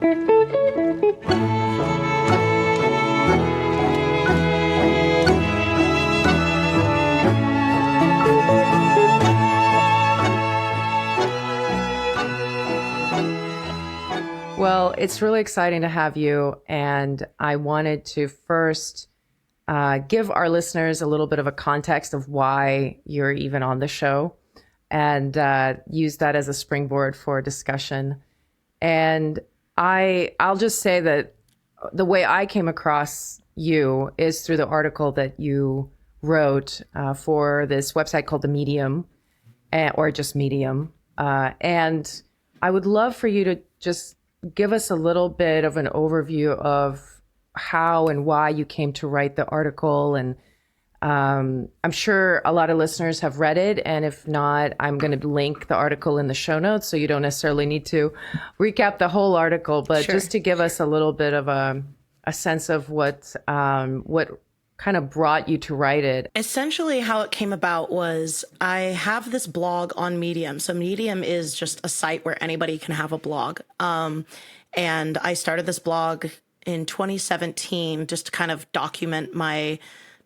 Well, it's really exciting to have you. And I wanted to first give our listeners a little bit of a context of why you're even on the show and use that as a springboard for discussion. And I'll just say that the way I came across you is through the article that you wrote for this website called The Medium, or just Medium. And I would love for you to just give us a little bit of an overview of how and why you came to write the article. And I'm sure a lot of listeners have read it. And if not, I'm going to link the article in the show notes, so you don't necessarily need to recap the whole article, but Sure. just to give us a little bit of a sense of what kind of brought you to write it. Essentially, how it came about was I have this blog on Medium. So Medium is just a site where anybody can have a blog. And I started this blog in 2017 just to kind of document my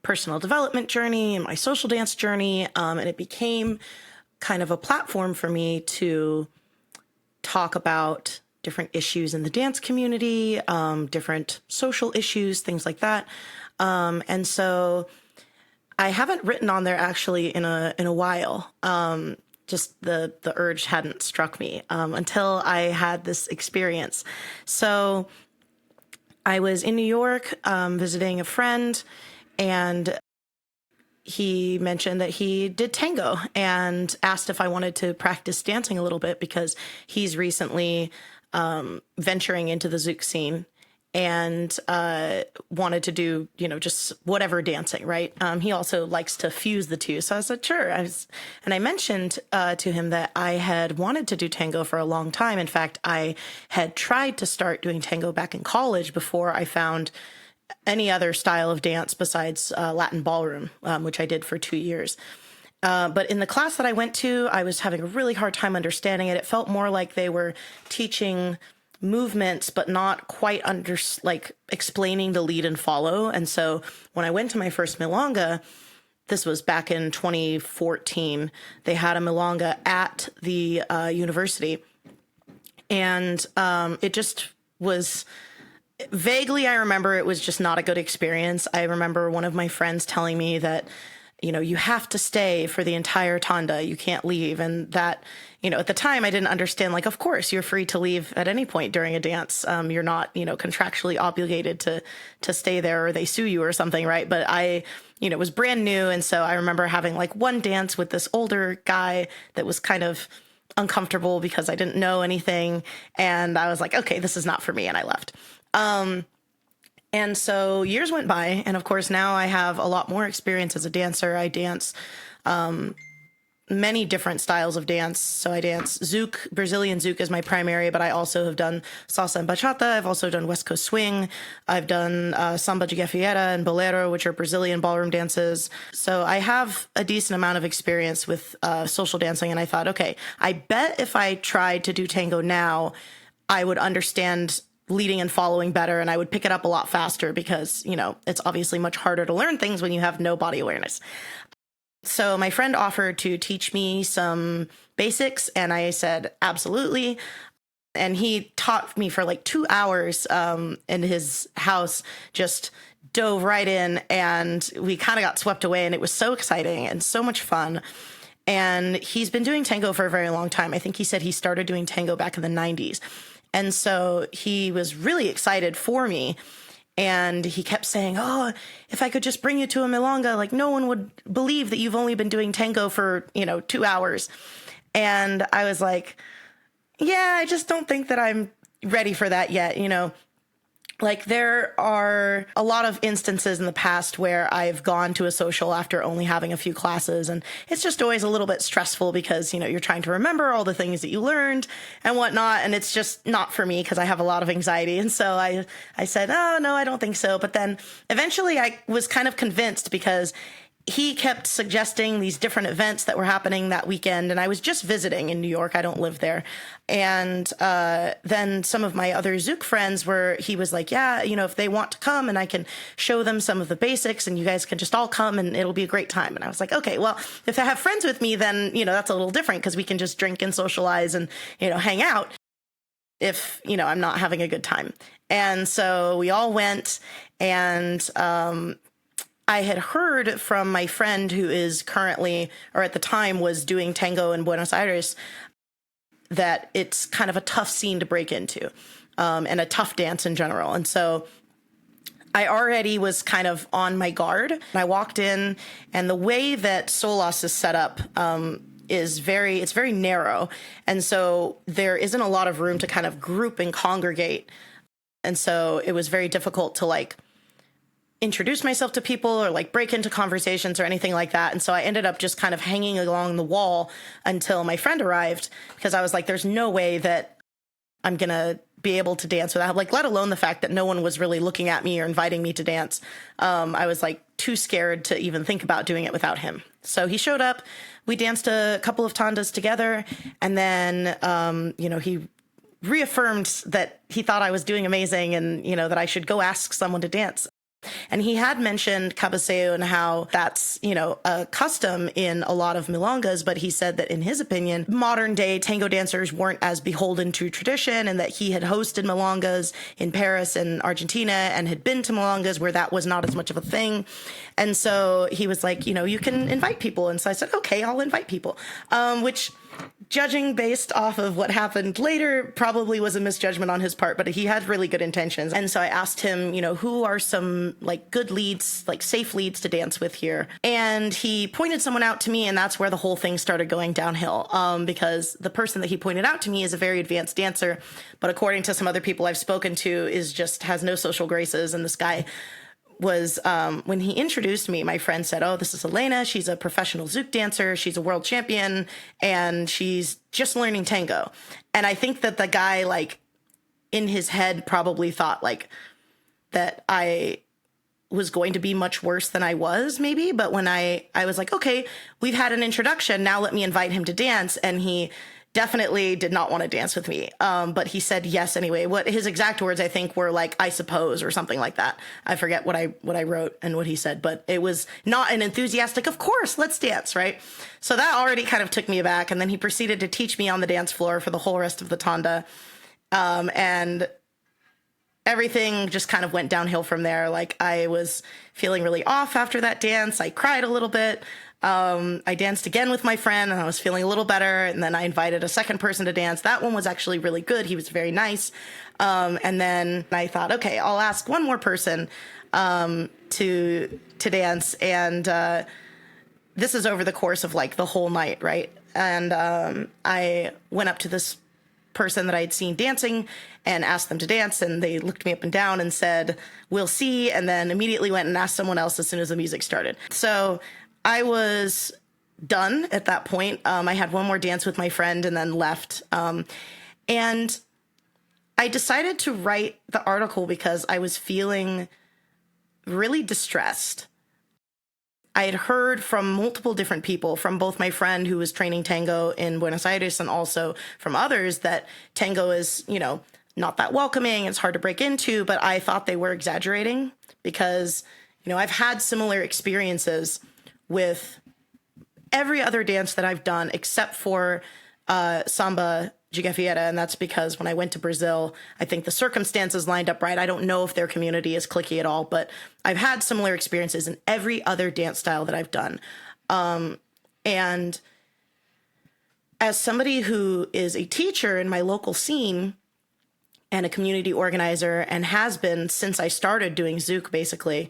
personal development journey and my social dance journey. And it became kind of a platform for me to talk about different issues in the dance community, different social issues, things like that. And so I haven't written on there actually in a while. Just the urge hadn't struck me until I had this experience. So I was in New York visiting a friend, and he mentioned that he did tango and asked if I wanted to practice dancing a little bit because he's recently venturing into the Zouk scene and wanted to do, just whatever dancing, right? He also likes to fuse the two. So I said, sure. And I mentioned to him that I had wanted to do tango for a long time. In fact, I had tried to start doing tango back in college before I found any other style of dance besides Latin ballroom, which I did for 2 years. But in the class that I went to, I was having a really hard time understanding it. It felt more like they were teaching movements, but not quite explaining the lead and follow. And so when I went to my first Milonga, this was back in 2014, they had a Milonga at the university. And it just was vaguely, I remember it was just not a good experience. I remember one of my friends telling me that, you have to stay for the entire tanda. You can't leave. And that, at the time I didn't understand, of course you're free to leave at any point during a dance. You're not, contractually obligated to stay there or they sue you or something. Right. But I, was brand new. And so I remember having one dance with this older guy that was kind of uncomfortable because I didn't know anything. And I was like, okay, this is not for me. And I left. And so years went by, and of course now I have a lot more experience as a dancer. I dance many different styles of dance. So I dance Zouk, Brazilian Zouk is my primary, but I also have done salsa and bachata. I've also done West Coast swing. I've done samba de gafieira and bolero, which are Brazilian ballroom dances. So I have a decent amount of experience with social dancing, and I thought, okay, I bet if I tried to do tango now, I would understand leading and following better, and I would pick it up a lot faster because, it's obviously much harder to learn things when you have no body awareness. So my friend offered to teach me some basics, and I said, absolutely. And he taught me for 2 hours in his house, just dove right in, and we kind of got swept away, and it was so exciting and so much fun. And he's been doing tango for a very long time. I think he said he started doing tango back in the 90s. And so he was really excited for me. And he kept saying, oh, if I could just bring you to a Milonga, no one would believe that you've only been doing tango for, 2 hours. And I was like, yeah, I just don't think that I'm ready for that yet. There are a lot of instances in the past where I've gone to a social after only having a few classes, and it's just always a little bit stressful because, you're trying to remember all the things that you learned and whatnot, and it's just not for me because I have a lot of anxiety. And so I said, oh, no, I don't think so. But then eventually I was kind of convinced because he kept suggesting these different events that were happening that weekend. And I was just visiting in New York. I don't live there. And then some of my other Zouk friends he was like, yeah, if they want to come and I can show them some of the basics and you guys can just all come and it'll be a great time. And I was like, okay, well, if I have friends with me, then, that's a little different because we can just drink and socialize and, hang out if, I'm not having a good time. And so we all went, and I had heard from my friend who is currently, or at the time was doing tango in Buenos Aires, that it's kind of a tough scene to break into, and a tough dance in general. And so I already was kind of on my guard. I walked in, and the way that Solas is set up, it's very narrow. And so there isn't a lot of room to kind of group and congregate. And so it was very difficult to introduce myself to people or break into conversations or anything like that. And so I ended up just kind of hanging along the wall until my friend arrived, because I was like, there's no way that I'm going to be able to dance without, let alone the fact that no one was really looking at me or inviting me to dance. I was too scared to even think about doing it without him. So he showed up, we danced a couple of tandas together. And then, he reaffirmed that he thought I was doing amazing and, that I should go ask someone to dance. And he had mentioned cabeceo and how that's, a custom in a lot of milongas, but he said that in his opinion, modern day tango dancers weren't as beholden to tradition, and that he had hosted milongas in Paris and Argentina and had been to milongas where that was not as much of a thing. And so he was like, you can invite people. And so I said, okay, I'll invite people, which, judging based off of what happened later, probably was a misjudgment on his part, but he had really good intentions. And so I asked him, who are some good leads, safe leads to dance with here? And he pointed someone out to me, and that's where the whole thing started going downhill, because the person that he pointed out to me is a very advanced dancer, but according to some other people I've spoken to, has no social graces. And this guy was, when he introduced me, my friend said, oh, this is Elena. She's a professional Zouk dancer. She's a world champion, and she's just learning tango. And I think that the guy, in his head probably thought, that I was going to be much worse than I was, maybe. But when I was like, okay, we've had an introduction. Now let me invite him to dance. And he definitely did not want to dance with me. But he said yes anyway. What his exact words, I think, were I suppose, or something like that. I forget what I wrote and what he said, but it was not an enthusiastic, of course, let's dance, right? So that already kind of took me aback. And then he proceeded to teach me on the dance floor for the whole rest of the tanda. And everything just kind of went downhill from there. I was feeling really off after that dance. I cried a little bit. I danced again with my friend, and I was feeling a little better. And then I invited a second person to dance. That one was actually really good. He was very nice. And then I thought, okay, I'll ask one more person to dance. And this is over the course of the whole night, right? And I went up to this person that I had seen dancing and asked them to dance, and they looked me up and down and said, we'll see, and then immediately went and asked someone else as soon as the music started. So I was done at that point. I had one more dance with my friend and then left. And I decided to write the article because I was feeling really distressed. I had heard from multiple different people, from both my friend who was training tango in Buenos Aires and also from others, that tango is, not that welcoming. It's hard to break into, but I thought they were exaggerating because, I've had similar experiences with every other dance that I've done except for samba gigafieira, and that's because when I went to Brazil, I think the circumstances lined up right. I don't know if their community is cliquey at all, but I've had similar experiences in every other dance style that I've done. And as somebody who is a teacher in my local scene and a community organizer, and has been since I started doing Zouk, basically,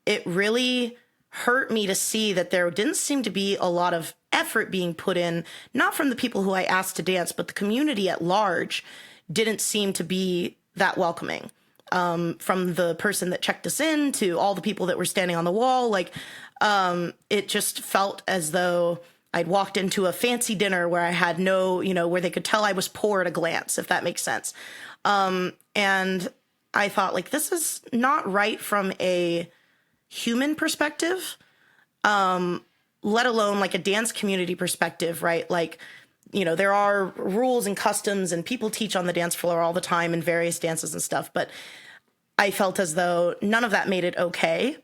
it really hurt me to see that there didn't seem to be a lot of effort being put in, not from the people who I asked to dance, but the community at large didn't seem to be that welcoming. From the person that checked us in to all the people that were standing on the wall, it just felt as though I'd walked into a fancy dinner where I had no, where they could tell I was poor at a glance, if that makes sense. And I thought, this is not right from a human perspective. let alone like a dance community perspective, right? Like, there are rules and customs and people teach on the dance floor all the time in various dances and stuff. But I felt as though none of that made it okay.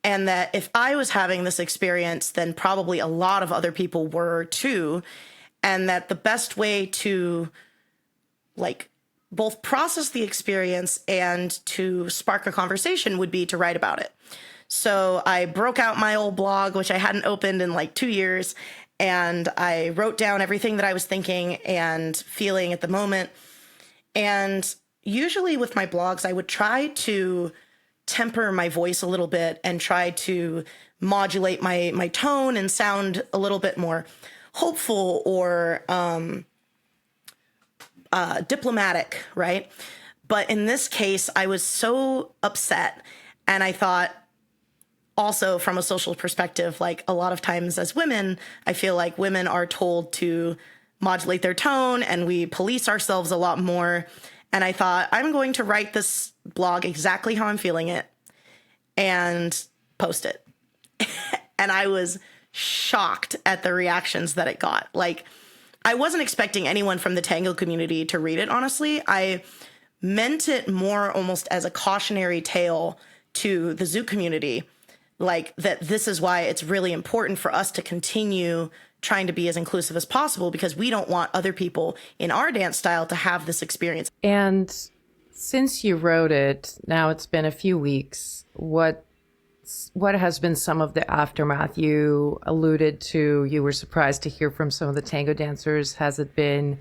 And that if I was having this experience, then probably a lot of other people were too. And that the best way to like both process the experience and to spark a conversation would be to write about it. So I broke out my old blog, which I hadn't opened in like 2 years, and I wrote down everything that I was thinking and feeling at the moment. And usually with my blogs, I would try to temper my voice a little bit and try to modulate my tone and sound a little bit more hopeful or diplomatic, right? But in this case, I was so upset, and I thought, also from a social perspective, like a lot of times as women, I feel like women are told to modulate their tone and we police ourselves a lot more. And I thought, I'm going to write this blog exactly how I'm feeling it and post it. And I was shocked at the reactions that it got. Like, I wasn't expecting anyone from the tango community to read it, honestly. I meant it more almost as a cautionary tale to the Zouk community, like that this is why it's really important for us to continue trying to be as inclusive as possible, because we don't want other people in our dance style to have this experience. And since you wrote it, now it's been a few weeks, what has been some of the aftermath? You alluded to, you were surprised to hear from some of the tango dancers. Has it been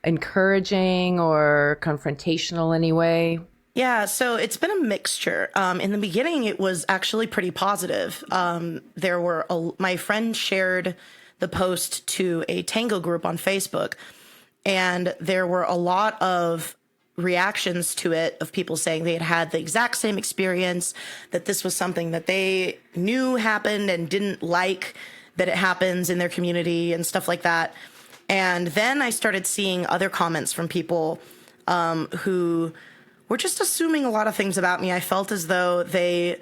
encouraging or confrontational anyway? Yeah, so it's been a mixture. In the beginning, it was actually pretty positive. My friend shared the post to a tango group on Facebook, and there were a lot of reactions to it of people saying they had had the exact same experience, that this was something that they knew happened and didn't like that it happens in their community and stuff like that. And then I started seeing other comments from people who were just assuming a lot of things about me. I felt as though they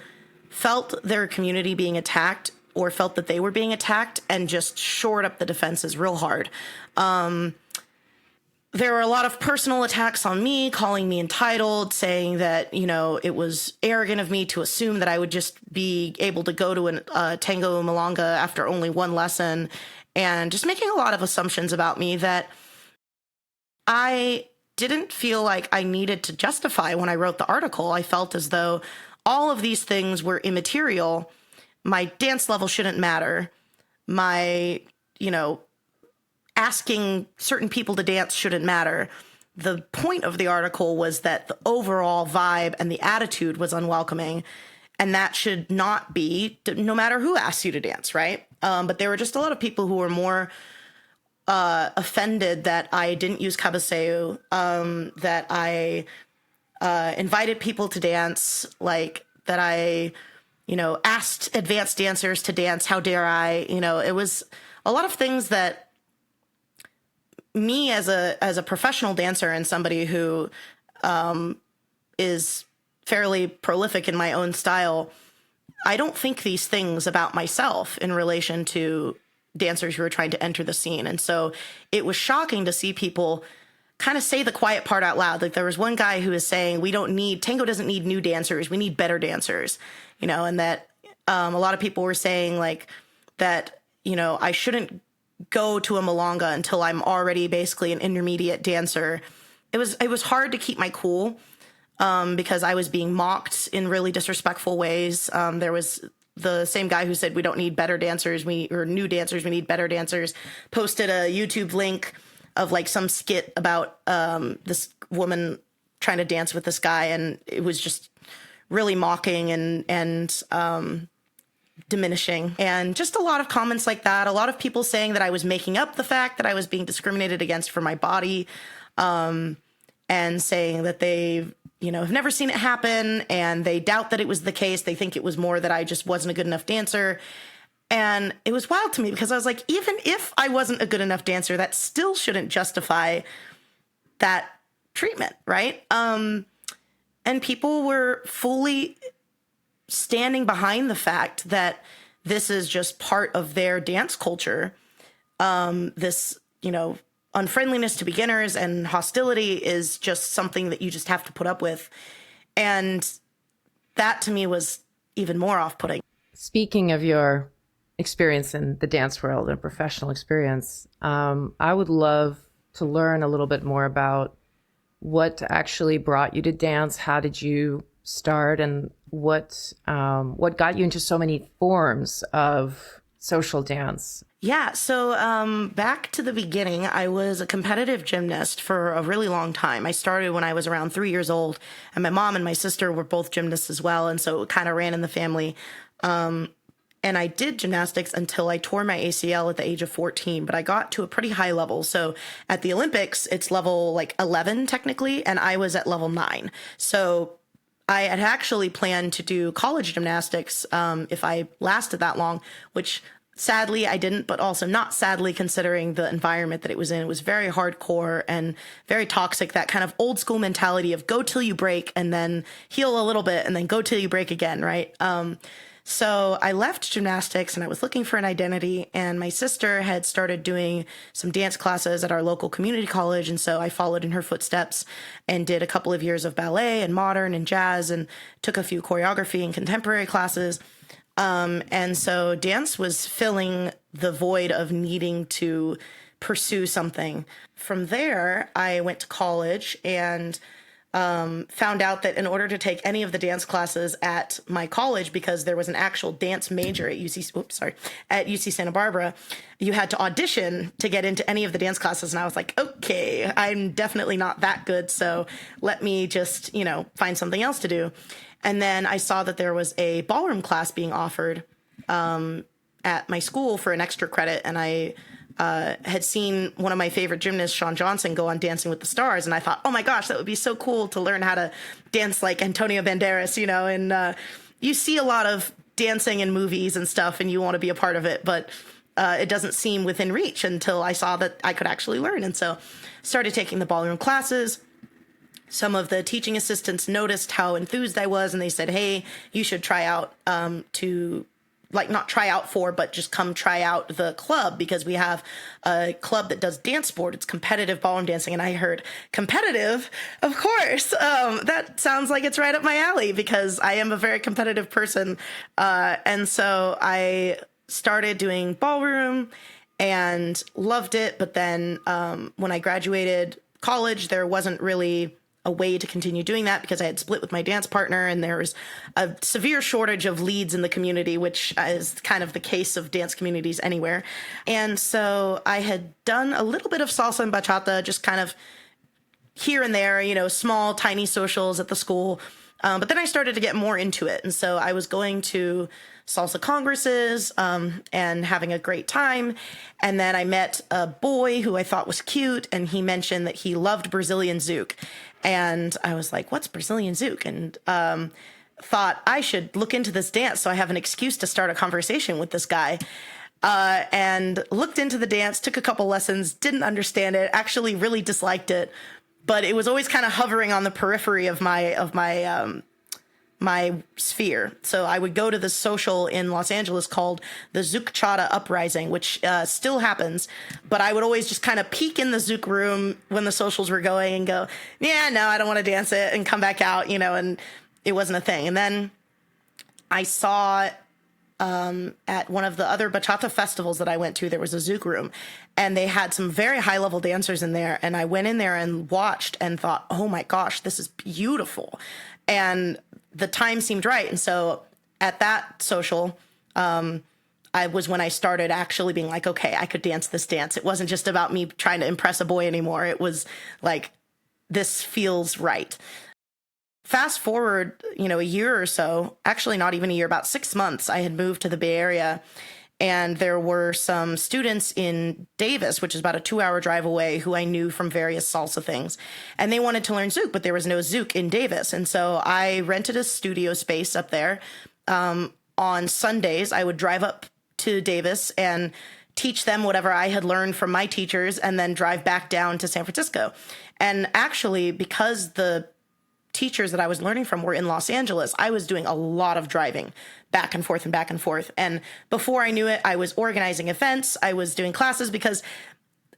felt their community being attacked or felt that they were being attacked and just shored up the defenses real hard. There were a lot of personal attacks on me, calling me entitled, saying that, it was arrogant of me to assume that I would just be able to go to a tango milonga after only one lesson, and just making a lot of assumptions about me that I didn't feel like I needed to justify when I wrote the article. I felt as though all of these things were immaterial. My dance level shouldn't matter. My, asking certain people to dance shouldn't matter. The point of the article was that the overall vibe and the attitude was unwelcoming, and that should not be, no matter who asks you to dance, right? But there were just a lot of people who were more offended that I didn't use kabaseu, that I invited people to dance, like that I, asked advanced dancers to dance. How dare I? It was a lot of things that me as a professional dancer and somebody who is fairly prolific in my own style, I don't think these things about myself in relation to dancers who are trying to enter the scene. And so it was shocking to see people kind of say the quiet part out loud. Like there was one guy who was saying, tango doesn't need new dancers. We need better dancers, and that a lot of people were saying like that, I shouldn't go to a milonga until I'm already basically an intermediate dancer. It was hard to keep my cool because I was being mocked in really disrespectful ways. There was the same guy who said we don't need better dancers, or new dancers, we need better dancers, posted a YouTube link of like some skit about this woman trying to dance with this guy, and it was just really mocking and diminishing, and just a lot of comments like that. A lot of people saying that I was making up the fact that I was being discriminated against for my body, and saying that they have never seen it happen, and they doubt that it was the case. They think it was more that I just wasn't a good enough dancer. And it was wild to me because I was like, even if I wasn't a good enough dancer, that still shouldn't justify that treatment, right? And people were fully standing behind the fact that this is just part of their dance culture. This, unfriendliness to beginners and hostility is just something that you just have to put up with. And that to me was even more off-putting. Speaking of your experience in the dance world and professional experience, I would love to learn a little bit more about what actually brought you to dance. How did you start, and what got you into so many forms of social dance? Yeah, so back to the beginning, I was a competitive gymnast for a really long time. I started when I was around 3 years old, and my mom and my sister were both gymnasts as well, and so it kind of ran in the family. And I did gymnastics until I tore my ACL at the age of 14, but I got to a pretty high level. So at the Olympics, it's level like 11 technically, and I was at level 9. So I had actually planned to do college gymnastics if I lasted that long, which sadly I didn't, but also not sadly considering the environment that it was in. It was very hardcore and very toxic, that kind of old school mentality of go till you break and then heal a little bit and then go till you break again, right? So I left gymnastics and I was looking for an identity, and my sister had started doing some dance classes at our local community college. And so I followed in her footsteps and did a couple of years of ballet and modern and jazz and took a few choreography and contemporary classes. And so dance was filling the void of needing to pursue something. From there, I went to college and found out that in order to take any of the dance classes at my college, because there was an actual dance major at UC Santa Barbara, you had to audition to get into any of the dance classes. And I was like, okay, I'm definitely not that good. So let me just, find something else to do. And then I saw that there was a ballroom class being offered at my school for an extra credit. And I had seen one of my favorite gymnasts, Shawn Johnson, go on Dancing with the Stars. And I thought, oh my gosh, that would be so cool to learn how to dance like Antonio Banderas, and you see a lot of dancing in movies and stuff and you want to be a part of it, but it doesn't seem within reach until I saw that I could actually learn. And so started taking the ballroom classes. Some of the teaching assistants noticed how enthused I was, and they said, hey, you should try out not try out for, but just come try out the club, because we have a club that does dance sport. It's competitive ballroom dancing. And I heard competitive, of course. That sounds like it's right up my alley, because I am a very competitive person. And so I started doing ballroom and loved it. But then when I graduated college, there wasn't really a way to continue doing that, because I had split with my dance partner and there was a severe shortage of leads in the community, which is kind of the case of dance communities anywhere. And so I had done a little bit of salsa and bachata, just kind of here and there, small, tiny socials at the school. But then I started to get more into it. And so I was going to salsa congresses and having a great time. And then I met a boy who I thought was cute, and he mentioned that he loved Brazilian Zouk. And I was like, what's Brazilian Zouk? And thought I should look into this dance so I have an excuse to start a conversation with this guy. And looked into the dance, took a couple lessons, didn't understand it, actually really disliked it. But it was always kind of hovering on the periphery of my sphere. So I would go to this social in Los Angeles called the Zouk Uprising, which still happens. But I would always just kind of peek in the Zouk room when the socials were going and go, yeah, no, I don't want to dance it, and come back out, and it wasn't a thing. And then I saw at one of the other bachata festivals that I went to, there was a Zouk room, and they had some very high level dancers in there. And I went in there and watched and thought, oh my gosh, this is beautiful. And the time seemed right. And so at that social, I was when I started actually being like, okay, I could dance this dance. It wasn't just about me trying to impress a boy anymore. It was like, this feels right. Fast forward, a year or so, actually not even a year, about 6 months, I had moved to the Bay Area, and there were some students in Davis, which is about a 2-hour drive away, who I knew from various salsa things. And they wanted to learn Zouk, but there was no Zouk in Davis. And so I rented a studio space up there. On Sundays, I would drive up to Davis and teach them whatever I had learned from my teachers, and then drive back down to San Francisco. And actually, because the teachers that I was learning from were in Los Angeles, I was doing a lot of driving back and forth and back and forth. And before I knew it, I was organizing events. I was doing classes because,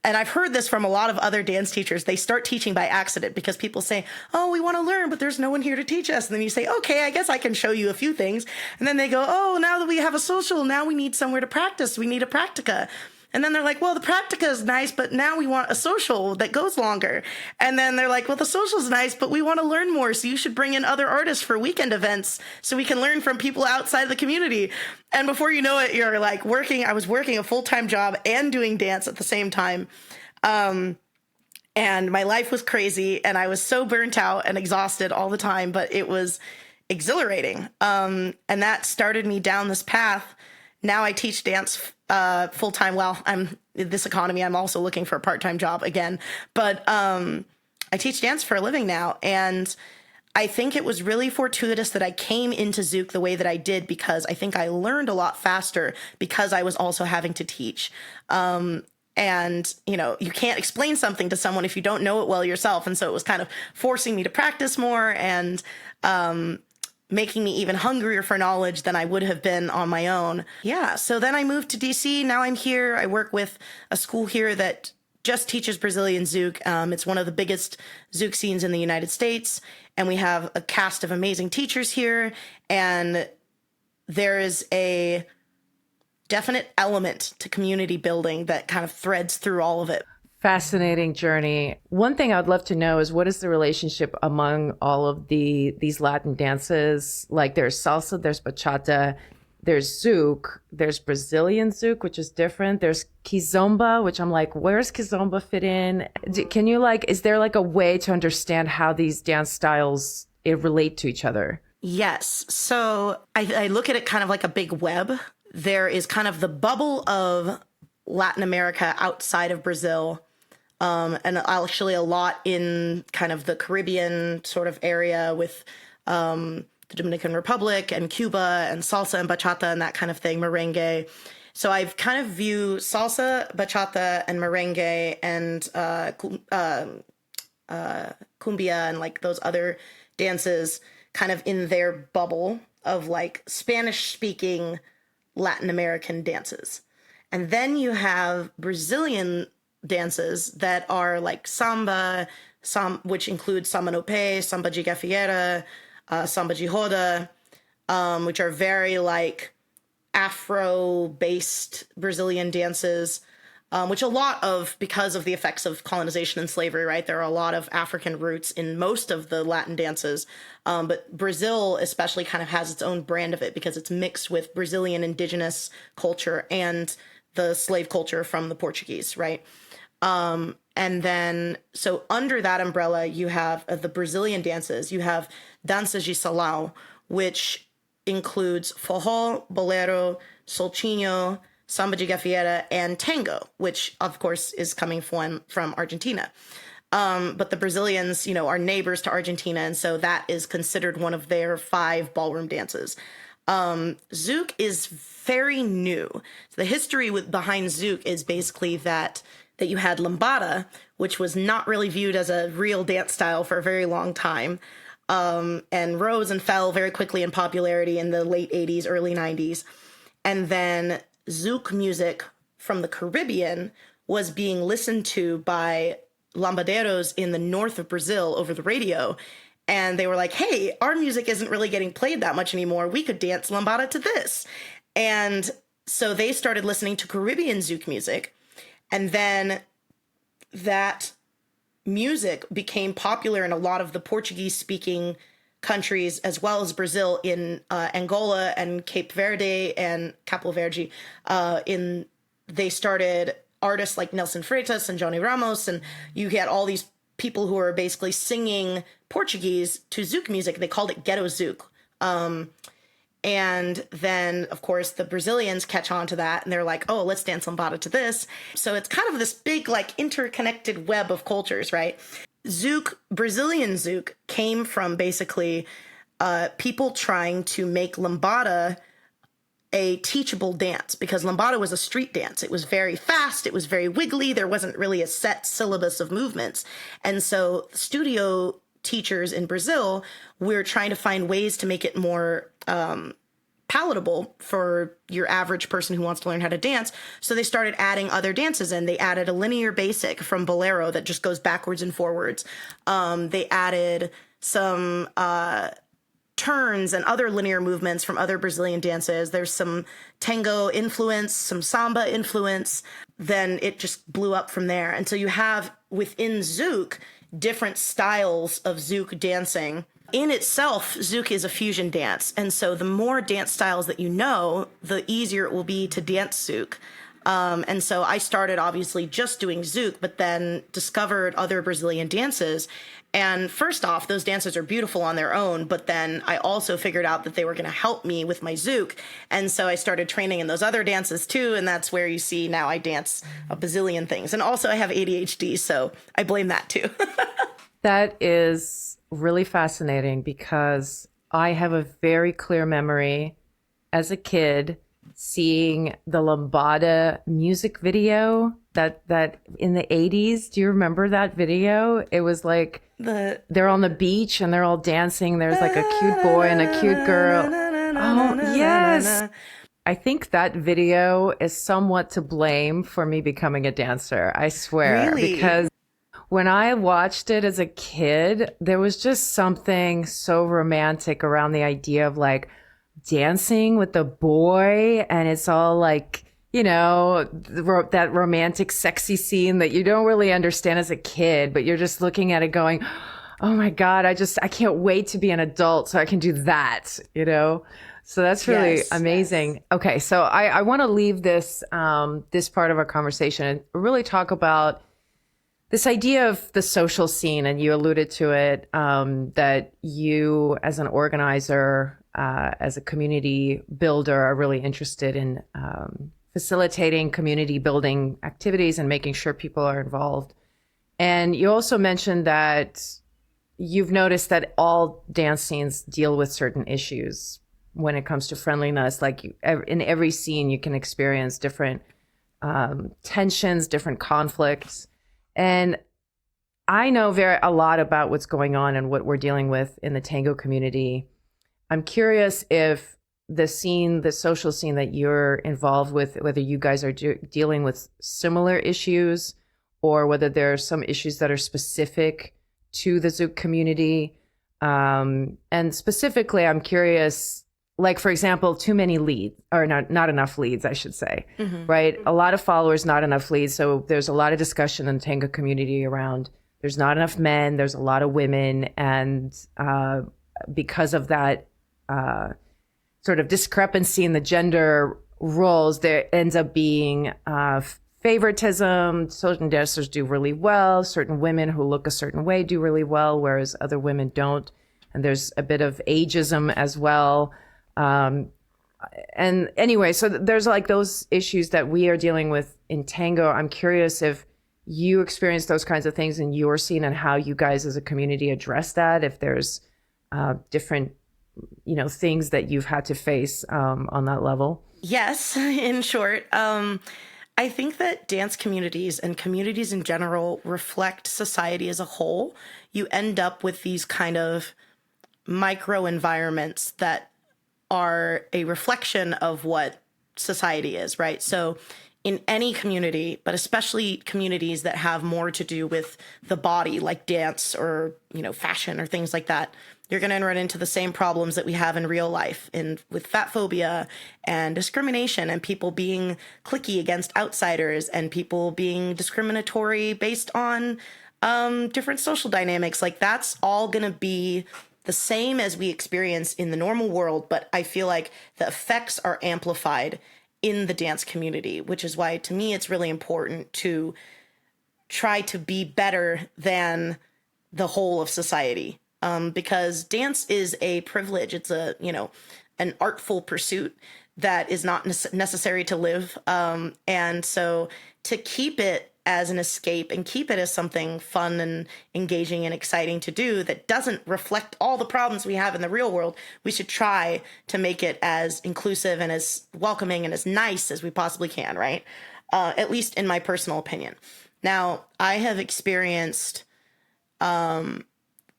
and I've heard this from a lot of other dance teachers, they start teaching by accident because people say, oh, we want to learn, but there's no one here to teach us. And then you say, okay, I guess I can show you a few things. And then they go, oh, now that we have a social, now we need somewhere to practice. We need a practica. And then they're like, well, the practica is nice, but now we want a social that goes longer. And then they're like, well, the social is nice, but we want to learn more. So you should bring in other artists for weekend events so we can learn from people outside the community. And before you know it, you're like I was working a full-time job and doing dance at the same time. And my life was crazy and I was so burnt out and exhausted all the time, but it was exhilarating. And that started me down this path. Now I teach dance full time. Well, I'm in this economy. I'm also looking for a part-time job again, but I teach dance for a living now. And I think it was really fortuitous that I came into Zouk the way that I did, because I think I learned a lot faster because I was also having to teach. And, you know, you can't explain something to someone if you don't know it well yourself. And so it was kind of forcing me to practice more and making me even hungrier for knowledge than I would have been on my own. Yeah, so then I moved to DC. Now I'm here. I work with a school here that just teaches Brazilian Zouk. It's one of the biggest Zouk scenes in the United States. And we have a cast of amazing teachers here. And there is a definite element to community building that kind of threads through all of it. Fascinating journey. One thing I'd love to know is, what is the relationship among all of these Latin dances? Like, there's salsa, there's bachata, there's Zouk, there's Brazilian Zouk, which is different. There's kizomba, which I'm like, where's kizomba fit in? Can you is there like a way to understand how these dance styles relate to each other? Yes. So I look at it kind of like a big web. There is kind of the bubble of Latin America outside of Brazil, and actually a lot in kind of the Caribbean sort of area with the Dominican Republic and Cuba and salsa and bachata and that kind of thing, merengue. So I've kind of view salsa, bachata, and merengue and cumbia and like those other dances kind of in their bubble of like Spanish-speaking Latin American dances. And then you have Brazilian dances that are like samba, which includes samba no pé, samba de gafieira, samba de roda, which are very like Afro-based Brazilian dances, which a lot of, because of the effects of colonization and slavery, right? There are a lot of African roots in most of the Latin dances. But Brazil especially kind of has its own brand of it because it's mixed with Brazilian indigenous culture and the slave culture from the Portuguese, right? And then, so under that umbrella, you have the Brazilian dances. You have dança de salão, which includes forró, bolero, soltinho, samba de gafieira, and tango, which of course is coming from Argentina. But the Brazilians, you know, are neighbors to Argentina, and so that is considered one of their 5 ballroom dances. Zouk is very new. So the history behind Zouk is basically that you had lambada, which was not really viewed as a real dance style for a very long time, and rose and fell very quickly in popularity in the late 80s, early 90s. And then Zouk music from the Caribbean was being listened to by lambadeiros in the north of Brazil over the radio. And they were like, hey, our music isn't really getting played that much anymore. We could dance lambada to this. And so they started listening to Caribbean Zouk music. And then that music became popular in a lot of the Portuguese-speaking countries, as well as Brazil, in Angola and Cape Verde and Cabo Verde. They started artists like Nelson Freitas and Johnny Ramos, and you had all these people who were basically singing Portuguese to Zouk music. They called it ghetto Zouk. And then, of course, the Brazilians catch on to that, and they're like, oh, let's dance lambada to this. So it's kind of this big, like, interconnected web of cultures, right? Zouk, Brazilian Zouk, came from basically people trying to make lambada a teachable dance, because lambada was a street dance. It was very fast. It was very wiggly. There wasn't really a set syllabus of movements. And so studio teachers in Brazil, we're trying to find ways to make it more palatable for your average person who wants to learn how to dance. So they started adding other dances in. They added a linear basic from bolero that just goes backwards and forwards. They added some turns and other linear movements from other Brazilian dances. There's some tango influence, some samba influence. Then it just blew up from there. And so you have within Zouk different styles of Zouk dancing. In itself, Zouk is a fusion dance. And so the more dance styles that you know, the easier it will be to dance Zouk. And so I started obviously just doing Zouk, but then discovered other Brazilian dances. And first off, those dances are beautiful on their own, but then I also figured out that they were going to help me with my Zouk. And so I started training in those other dances too. And that's where you see now I dance a bazillion things. And also I have ADHD, so I blame that too. That is really fascinating because I have a very clear memory as a kid seeing the Lambada music video that in the 80s. Do you remember that video? It was like they're on the beach and they're all dancing. There's like a cute boy and a cute girl. Oh, yes. I think that video is somewhat to blame for me becoming a dancer. I swear. Really? Because when I watched it as a kid, there was just something so romantic around the idea of like dancing with the boy. And it's all like, you know, that romantic, sexy scene that you don't really understand as a kid, but you're just looking at it going, oh my God, I can't wait to be an adult so I can do that, you know? So that's really amazing. Yes. Okay. So I want to leave this, this part of our conversation and really talk about this idea of the social scene. And you alluded to it, that you as an organizer, as a community builder are really interested in, facilitating community building activities and making sure people are involved. And you also mentioned that you've noticed that all dance scenes deal with certain issues when it comes to friendliness. Like in every scene, you can experience different tensions, different conflicts. And I know a lot about what's going on and what we're dealing with in the tango community. I'm curious if the social scene that you're involved with, whether you guys are dealing with similar issues or whether there are some issues that are specific to the Zouk community. And specifically, I'm curious, like, for example, too many leads, or not enough leads, I should say, right? A lot of followers, not enough leads. So there's a lot of discussion in the tango community around there's not enough men, there's a lot of women. And because of that, sort of discrepancy in the gender roles, there ends up being favoritism. Certain dancers do really well. Certain women who look a certain way do really well, whereas other women don't. And there's a bit of ageism as well. And anyway, so there's like those issues that we are dealing with in tango. I'm curious if you experience those kinds of things in your scene and how you guys as a community address that, if there's different things that you've had to face on that level. Yes, in short. I think that dance communities and communities in general reflect society as a whole. You end up with these kind of micro environments that are a reflection of what society is, right? So in any community, but especially communities that have more to do with the body, like dance or, fashion or things like that, you're going to run into the same problems that we have in real life with fat phobia and discrimination and people being cliquey against outsiders and people being discriminatory based on different social dynamics. Like that's all going to be the same as we experience in the normal world, but I feel like the effects are amplified in the dance community, which is why to me it's really important to try to be better than the whole of society. Because dance is a privilege. It's an artful pursuit that is not necessary to live. And so to keep it as an escape and keep it as something fun and engaging and exciting to do that doesn't reflect all the problems we have in the real world, we should try to make it as inclusive and as welcoming and as nice as we possibly can, right? At least in my personal opinion. Now, I have experienced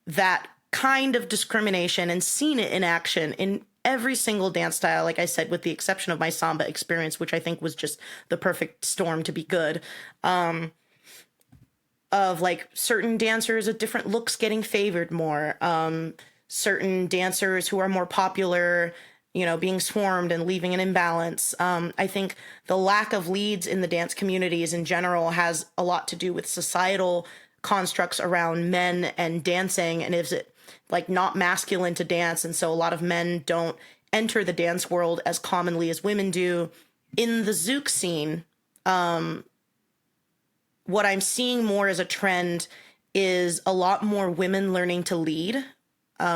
that kind of discrimination and seen it in action in every single dance style, like I said, with the exception of my samba experience, which I think was just the perfect storm to be good, of like certain dancers with different looks getting favored more, certain dancers who are more popular, you know, being swarmed and leaving an imbalance. I think the lack of leads in the dance communities in general has a lot to do with societal constructs around men and dancing, and is it like not masculine to dance, and so a lot of men don't enter the dance world as commonly as women do. In the Zouk scene, what I'm seeing more as a trend is a lot more women learning to lead,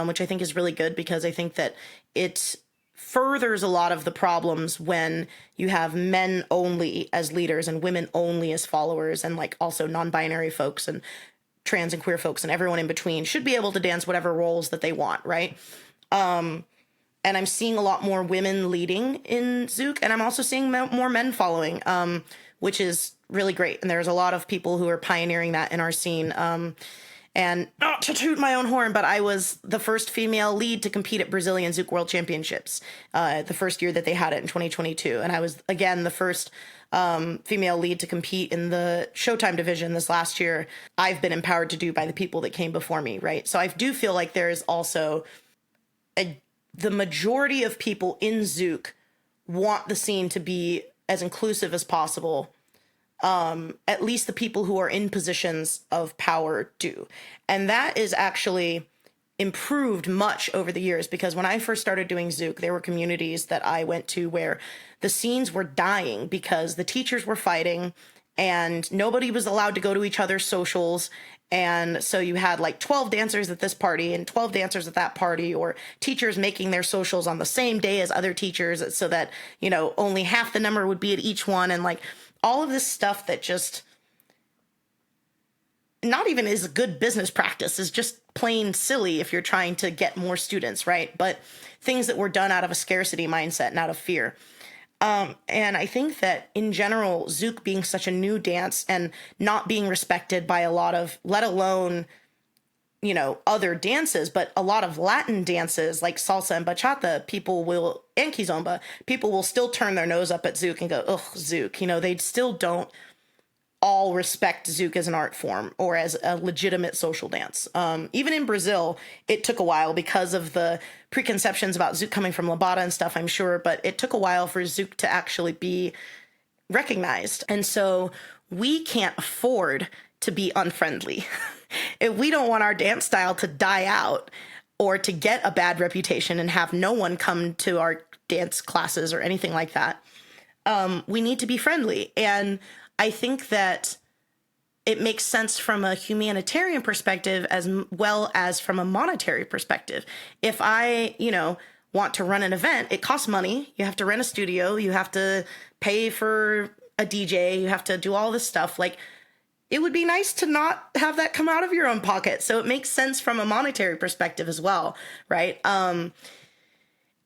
which I think is really good, because I think that it furthers a lot of the problems when you have men only as leaders and women only as followers, and like also non-binary folks and trans and queer folks and everyone in between should be able to dance whatever roles that they want, right? And I'm seeing a lot more women leading in Zouk, and I'm also seeing more men following, which is really great. And there's a lot of people who are pioneering that in our scene. And not to toot my own horn, but I was the first female lead to compete at Brazilian Zouk World Championships, the first year that they had it in 2022. And I was, again, the first female lead to compete in the Showtime division this last year. I've been empowered to do by the people that came before me, right? So I do feel like there is also the majority of people in Zouk want the scene to be as inclusive as possible. At least the people who are in positions of power do. And that is actually improved much over the years, because when I first started doing Zouk, there were communities that I went to where the scenes were dying because the teachers were fighting and nobody was allowed to go to each other's socials. And so you had like 12 dancers at this party and 12 dancers at that party, or teachers making their socials on the same day as other teachers so that, you know, only half the number would be at each one. And like all of this stuff that just not even is a good business practice, is just plain silly if you're trying to get more students, right? But things that were done out of a scarcity mindset and out of fear. And I think that in general, Zouk being such a new dance and not being respected by a lot of, let alone, you know, other dances, but a lot of Latin dances like salsa and bachata, and kizomba, people will still turn their nose up at Zouk and go, ugh, Zouk. You know, they still don't all respect Zouk as an art form or as a legitimate social dance. Even in Brazil, it took a while because of the preconceptions about Zouk coming from Lambada and stuff, I'm sure, but it took a while for Zouk to actually be recognized. And so we can't afford to be unfriendly. If we don't want our dance style to die out or to get a bad reputation and have no one come to our dance classes or anything like that, we need to be friendly. And I think that it makes sense from a humanitarian perspective as well as from a monetary perspective. If I, you know, want to run an event, it costs money. You have to rent a studio. You have to pay for a DJ. You have to do all this stuff. Like, it would be nice to not have that come out of your own pocket. So it makes sense from a monetary perspective as well, right?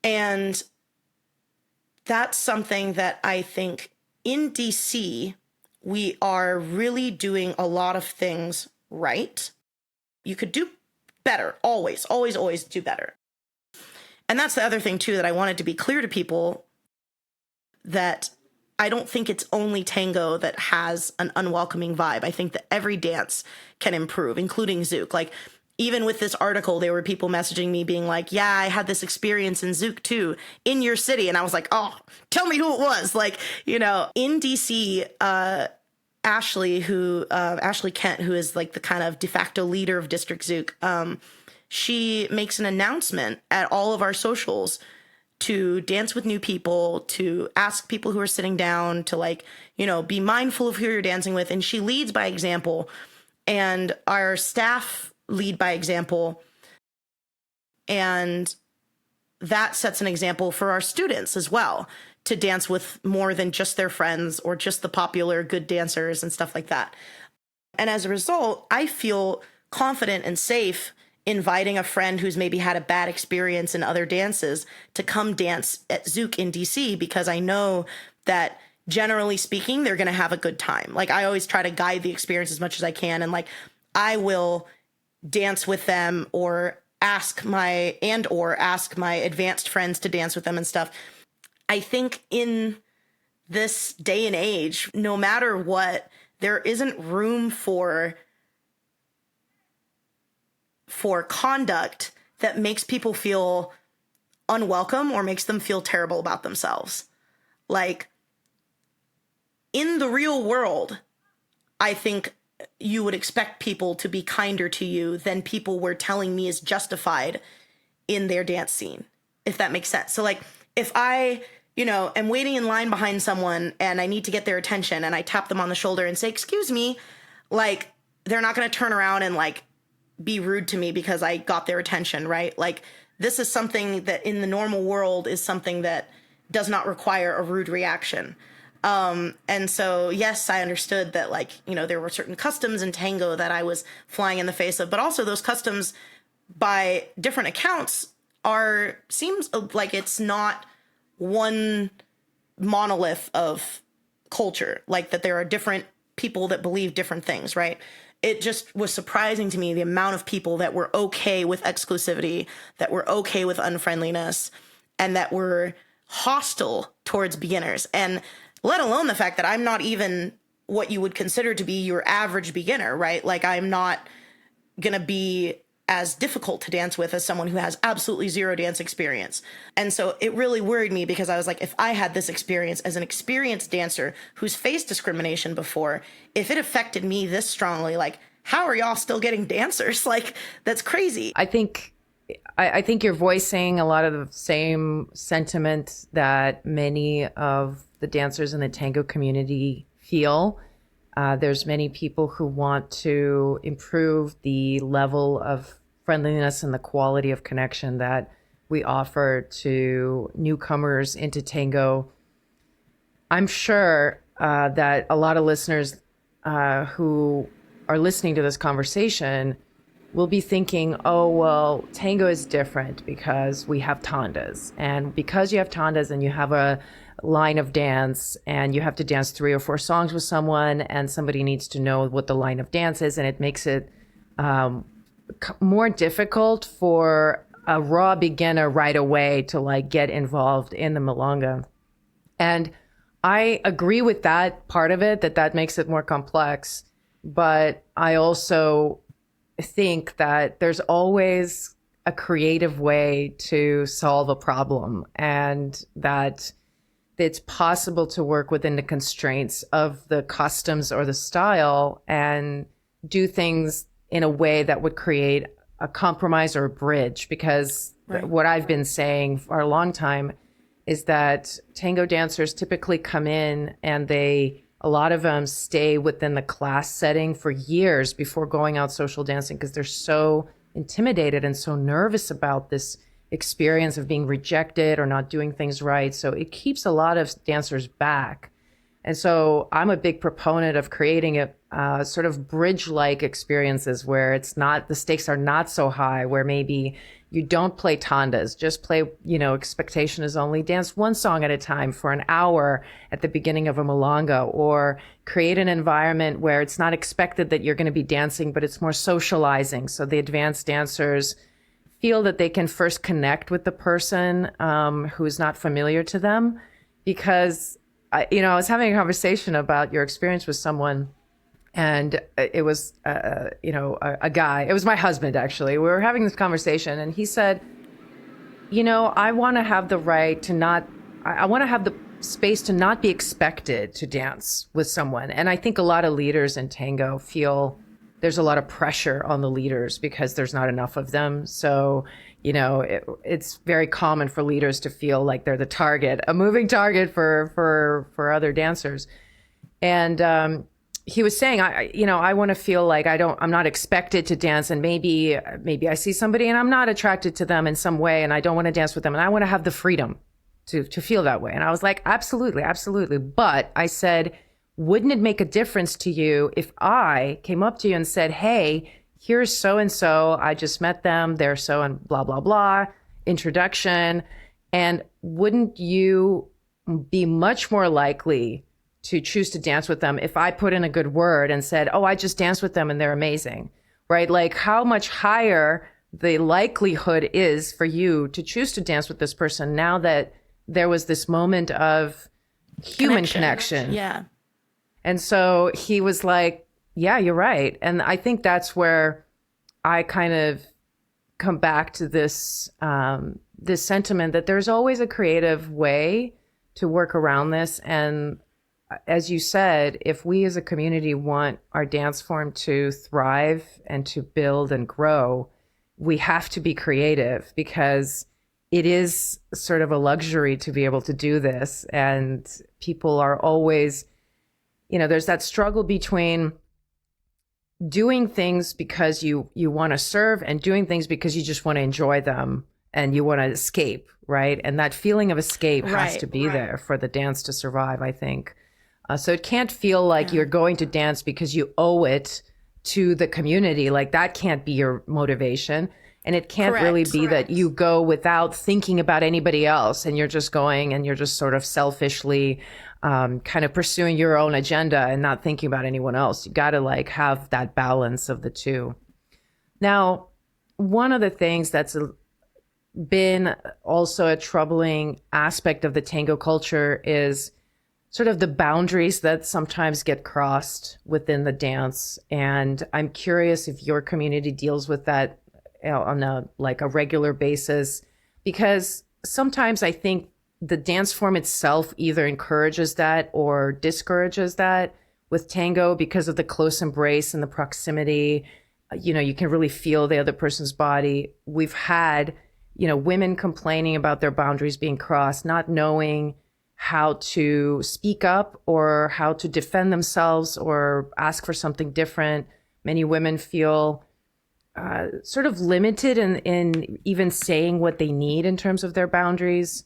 And that's something that I think in DC, we are really doing a lot of things right. You could do better, always, always, always do better. And that's the other thing, too, that I wanted to be clear to people, that I don't think it's only tango that has an unwelcoming vibe. I think that every dance can improve, including Zouk. Like, even with this article, there were people messaging me being like, yeah, I had this experience in Zouk too, in your city. And I was like, oh, tell me who it was. Like, you know, in DC, Ashley Kent, who is like the kind of de facto leader of District Zouk, she makes an announcement at all of our socials to dance with new people, to ask people who are sitting down to, like, you know, be mindful of who you're dancing with. And she leads by example, and our staff lead by example. And that sets an example for our students as well, to dance with more than just their friends or just the popular good dancers and stuff like that. And as a result, I feel confident and safe inviting a friend who's maybe had a bad experience in other dances to come dance at Zouk in DC, because I know that generally speaking, they're going to have a good time. Like, I always try to guide the experience as much as I can. And like, I will dance with them or ask my advanced friends to dance with them and stuff. I think in this day and age, no matter what, there isn't room for conduct that makes people feel unwelcome or makes them feel terrible about themselves. Like, in the real world, I think you would expect people to be kinder to you than people were telling me is justified in their dance scene, if that makes sense. So like, if I, am waiting in line behind someone and I need to get their attention and I tap them on the shoulder and say, excuse me, like, they're not going to turn around and like be rude to me because I got their attention, right? Like, this is something that in the normal world is something that does not require a rude reaction. And so, yes, I understood that, like, there were certain customs in tango that I was flying in the face of, but also those customs by different accounts seems like it's not one monolith of culture, like that there are different people that believe different things, right? It just was surprising to me the amount of people that were okay with exclusivity, that were okay with unfriendliness, and that were hostile towards beginners. And let alone the fact that I'm not even what you would consider to be your average beginner, right? Like, I'm not going to be as difficult to dance with as someone who has absolutely zero dance experience. And so it really worried me because I was like, if I had this experience as an experienced dancer who's faced discrimination before, if it affected me this strongly, like, how are y'all still getting dancers? Like, that's crazy. I think you're voicing a lot of the same sentiment that many of the dancers in the tango community feel. There's many people who want to improve the level of friendliness and the quality of connection that we offer to newcomers into tango. I'm sure that a lot of listeners who are listening to this conversation will be thinking, oh, well, tango is different because we have tandas. And because you have tandas and you have a line of dance and you have to dance 3 or 4 songs with someone and somebody needs to know what the line of dance is, and it makes it more difficult for a raw beginner right away to like get involved in the milonga. And I agree with that part of it, that makes it more complex. But I also think that there's always a creative way to solve a problem, and that it's possible to work within the constraints of the customs or the style and do things in a way that would create a compromise or a bridge. Because what I've been saying for a long time is that tango dancers typically come in and a lot of them stay within the class setting for years before going out social dancing because they're so intimidated and so nervous about this experience of being rejected or not doing things right. So it keeps a lot of dancers back. And so I'm a big proponent of creating a sort of bridge-like experiences where the stakes are not so high, where maybe you don't play tandas, just play, expectation is only dance 1 song at a time for an hour at the beginning of a milonga, or create an environment where it's not expected that you're going to be dancing, but it's more socializing. So the advanced dancers feel that they can first connect with the person who is not familiar to them. Because, I was having a conversation about your experience with someone, and it was, a guy. It was my husband, actually. We were having this conversation, and he said, I want to have the right to I want to have the space to not be expected to dance with someone. And I think a lot of leaders in tango feel there's a lot of pressure on the leaders because there's not enough of them. So, it's very common for leaders to feel like they're the target, a moving target for other dancers. And he was saying, I want to feel like I'm not expected to dance, and maybe I see somebody and I'm not attracted to them in some way, and I don't want to dance with them, and I want to have the freedom to feel that way. And I was like, absolutely, absolutely. But I said, wouldn't it make a difference to you if I came up to you and said, hey, here's so-and-so, I just met them, they're so and blah, blah, blah, introduction. And wouldn't you be much more likely to choose to dance with them if I put in a good word and said, oh, I just danced with them and they're amazing? right? Like how much higher the likelihood is for you to choose to dance with this person now that there was this moment of human connection. Yeah. And so he was like, yeah, you're right. And I think that's where I kind of come back to this sentiment that there's always a creative way to work around this. And as you said, if we as a community want our dance form to thrive and to build and grow, we have to be creative, because it is sort of a luxury to be able to do this. And people are always, there's that struggle between doing things because you want to serve and doing things because you just want to enjoy them and you want to escape, right? And that feeling of escape has to be there for the dance to survive, I think. So it can't feel like you're going to dance because you owe it to the community. Like that can't be your motivation. And it can't really be that you go without thinking about anybody else and you're just going and you're just sort of selfishly kind of pursuing your own agenda and not thinking about anyone else. You got to like have that balance of the two. Now, one of the things that's been also a troubling aspect of the tango culture is sort of the boundaries that sometimes get crossed within the dance. And I'm curious if your community deals with that on a regular basis, because sometimes I think the dance form itself either encourages that or discourages that with tango because of the close embrace and the proximity. You can really feel the other person's body. We've had, women complaining about their boundaries being crossed, not knowing how to speak up or how to defend themselves or ask for something different. Many women feel sort of limited in even saying what they need in terms of their boundaries.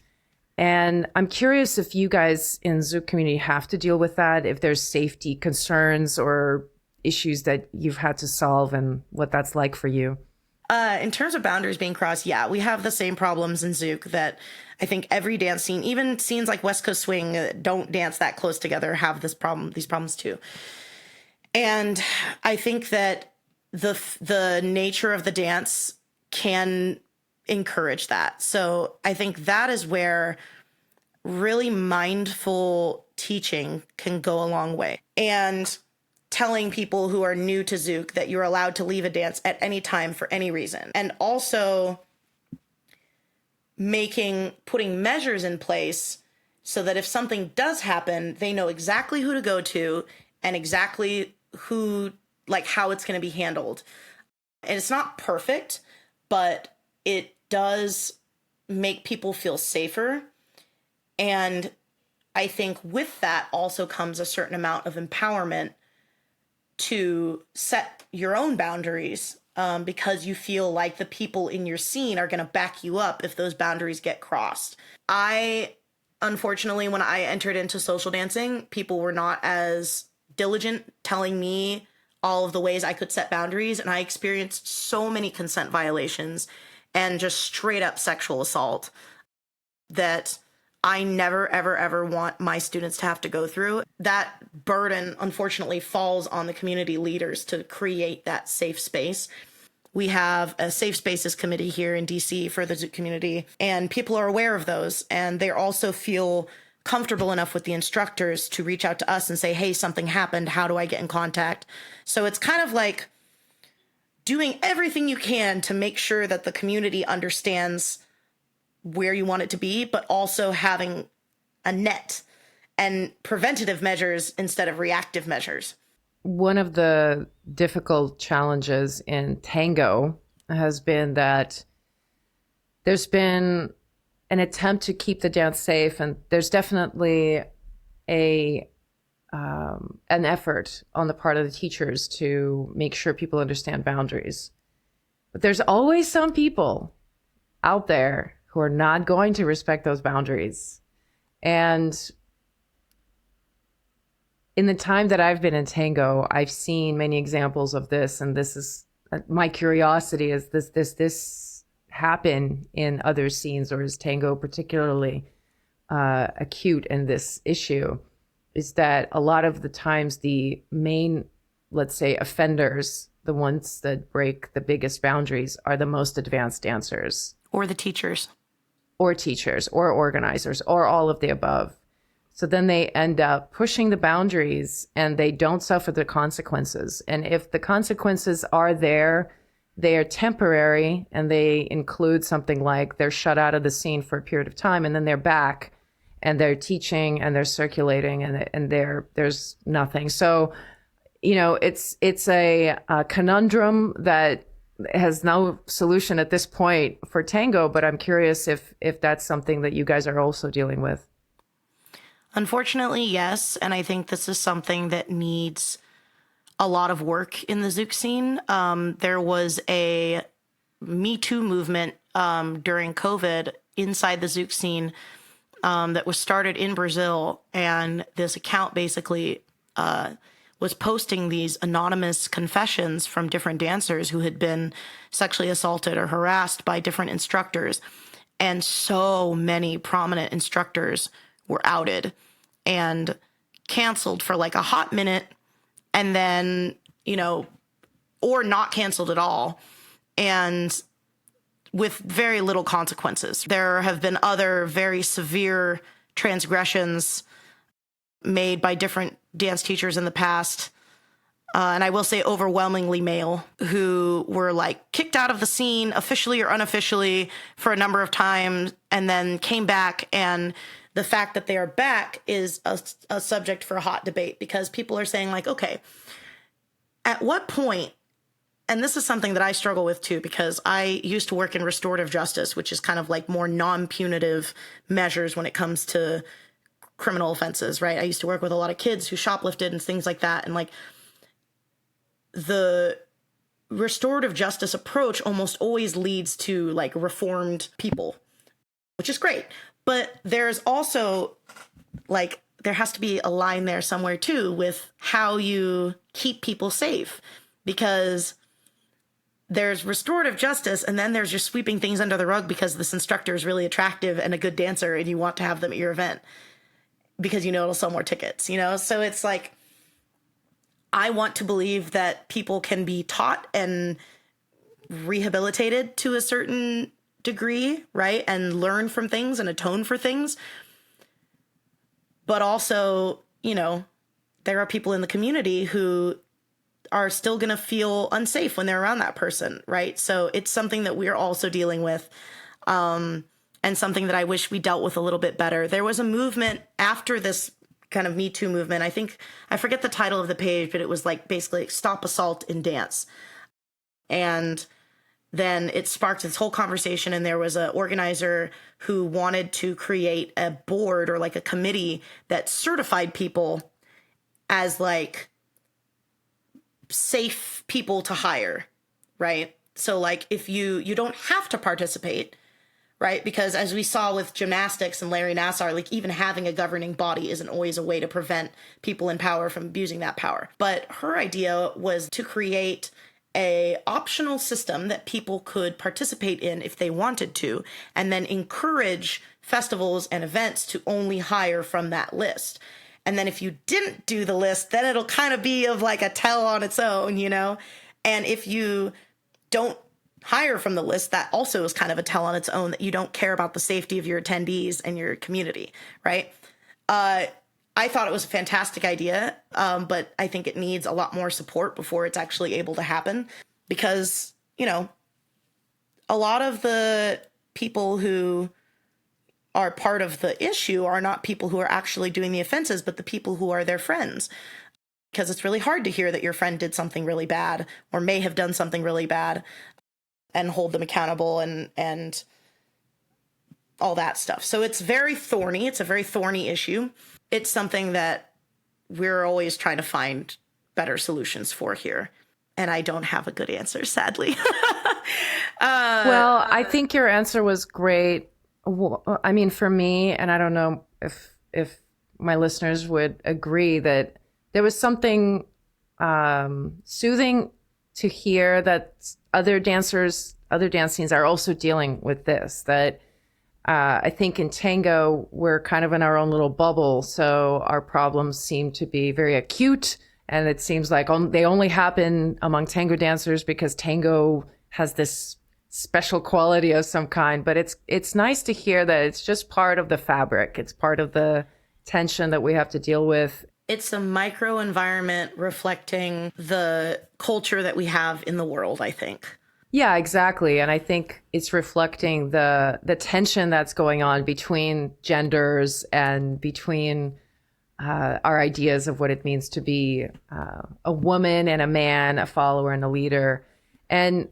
And I'm curious if you guys in Zouk community have to deal with that, if there's safety concerns or issues that you've had to solve and what that's like for you. In terms of boundaries being crossed, yeah, we have the same problems in Zouk that I think every dance scene, even scenes like West Coast Swing that don't dance that close together, have these problems too. And I think that the nature of the dance can encourage that. So I think that is where really mindful teaching can go a long way. And telling people who are new to Zouk that you're allowed to leave a dance at any time for any reason. And also putting measures in place so that if something does happen, they know exactly who to go to and exactly how it's going to be handled. And it's not perfect, but it does make people feel safer. And I think with that also comes a certain amount of empowerment to set your own boundaries, because you feel like the people in your scene are going to back you up if those boundaries get crossed. Unfortunately, when I entered into social dancing, people were not as diligent telling me all of the ways I could set boundaries, and I experienced so many consent violations and just straight up sexual assault that I never, ever, ever want my students to have to go through. That burden, unfortunately, falls on the community leaders to create that safe space. We have a safe spaces committee here in DC for the Zouk community, and people are aware of those, and they also feel comfortable enough with the instructors to reach out to us and say, hey, something happened. How do I get in contact? So it's kind of like doing everything you can to make sure that the community understands where you want it to be, but also having a net and preventative measures instead of reactive measures. One of the difficult challenges in tango has been that there's been an attempt to keep the dance safe, and there's definitely an effort on the part of the teachers to make sure people understand boundaries. But there's always some people out there who are not going to respect those boundaries. And in the time that I've been in tango, I've seen many examples of this, and this is my curiosity: is this happen in other scenes, or is tango particularly acute in this issue? Is that a lot of the times the main, let's say, offenders the ones that break the biggest boundaries are the most advanced dancers Or the teachers. or teachers or organizers or all of the above. So then they end up pushing the boundaries and they don't suffer the consequences. And if the consequences are there, they are temporary, and they include something like they're shut out of the scene for a period of time, and then they're back and they're teaching and they're circulating, and there's nothing. So, it's a conundrum that has no solution at this point for tango, but I'm curious if that's something that you guys are also dealing with. Unfortunately, yes. And I think this is something that needs a lot of work in the Zouk scene. There was a Me Too movement during COVID inside the Zouk scene that was started in Brazil. And this account basically was posting these anonymous confessions from different dancers who had been sexually assaulted or harassed by different instructors. And so many prominent instructors were outed and canceled for like a hot minute, and then, or not canceled at all, and with very little consequences. There have been other very severe transgressions made by different dance teachers in the past, and I will say overwhelmingly male, who were like kicked out of the scene officially or unofficially for a number of times, and then came back. And the fact that they are back is a subject for a hot debate, because people are saying like, okay, at what point, and this is something that I struggle with too, because I used to work in restorative justice, which is kind of like more non-punitive measures when it comes to criminal offenses, right? I used to work with a lot of kids who shoplifted and things like that. And like the restorative justice approach almost always leads to like reformed people, which is great. But there's also like, there has to be a line there somewhere too with how you keep people safe, because there's restorative justice and then there's just sweeping things under the rug because this instructor is really attractive and a good dancer and you want to have them at your event because it'll sell more tickets, So it's like, I want to believe that people can be taught and rehabilitated to a certain degree, right? And learn from things and atone for things. But also, there are people in the community who are still going to feel unsafe when they're around that person, right? So it's something that we're also dealing with, and something that I wish we dealt with a little bit better. There was a movement after this kind of Me Too movement. I forget the title of the page, but it was like basically Stop Assault in Dance. And then it sparked this whole conversation, and there was an organizer who wanted to create a board or like a committee that certified people as like safe people to hire, right? So like if you don't have to participate, right? Because as we saw with gymnastics and Larry Nassar, like even having a governing body isn't always a way to prevent people in power from abusing that power. But her idea was to create a optional system that people could participate in if they wanted to, and then encourage festivals and events to only hire from that list. And then if you didn't do the list, then it'll kind of be of like a tell on its own, And if you don't hire from the list, that also is kind of a tell on its own that you don't care about the safety of your attendees and your community, right? I thought it was a fantastic idea, but I think it needs a lot more support before it's actually able to happen, because, a lot of the people who are part of the issue are not people who are actually doing the offenses, but the people who are their friends. Because it's really hard to hear that your friend did something really bad or may have done something really bad and hold them accountable and all that stuff. So it's very thorny. It's a very thorny issue. It's something that we're always trying to find better solutions for here. And I don't have a good answer, sadly. Well, I think your answer was great. I mean, for me, and I don't know if my listeners would agree, that there was something soothing to hear that other dance scenes are also dealing with this. That I think in tango, we're kind of in our own little bubble, so our problems seem to be very acute And it seems like they only happen among tango dancers because tango has this special quality of some kind. But it's nice to hear that it's just part of the fabric. It's part of the tension that we have to deal with. It's a micro environment reflecting the culture that we have in the world, I think. Yeah, exactly. And I think it's reflecting the tension that's going on between genders and between our ideas of what it means to be a woman and a man, a follower and a leader. And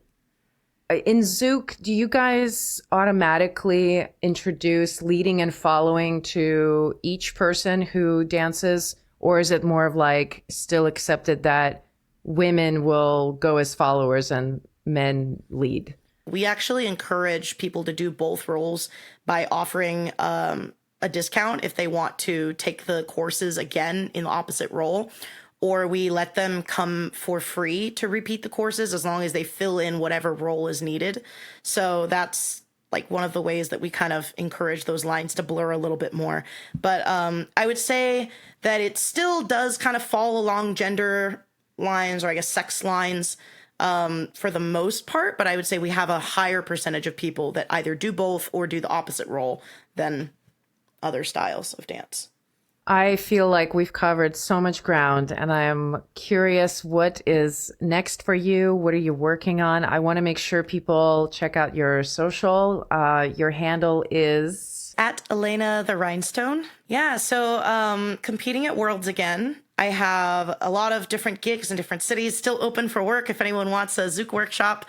in Zouk, do you guys automatically introduce leading and following to each person who dances? Or is it more of like still accepted that women will go as followers and men lead? We actually encourage people to do both roles by offering a discount if they want to take the courses again in the opposite role, or we let them come for free to repeat the courses as long as they fill in whatever role is needed. So that's like one of the ways that we kind of encourage those lines to blur a little bit more. But I would say that it still does kind of fall along gender lines, or I guess sex lines, for the most part, but I would say we have a higher percentage of people that either do both or do the opposite role than other styles of dance. I feel like we've covered so much ground, and I'm curious what is next for you. What are you working on? I want to make sure people check out your social. Your handle is at Elena the Rhinestone. Yeah, so competing at Worlds again. I have a lot of different gigs in different cities, still open for work if anyone wants a Zouk workshop.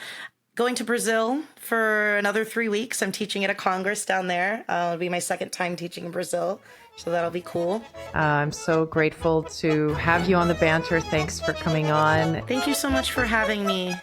Going to Brazil for another 3 weeks. I'm teaching at a congress down there. It'll be my second time teaching in Brazil, so that'll be cool. I'm so grateful to have you on the banter. Thanks for coming on. Thank you so much for having me.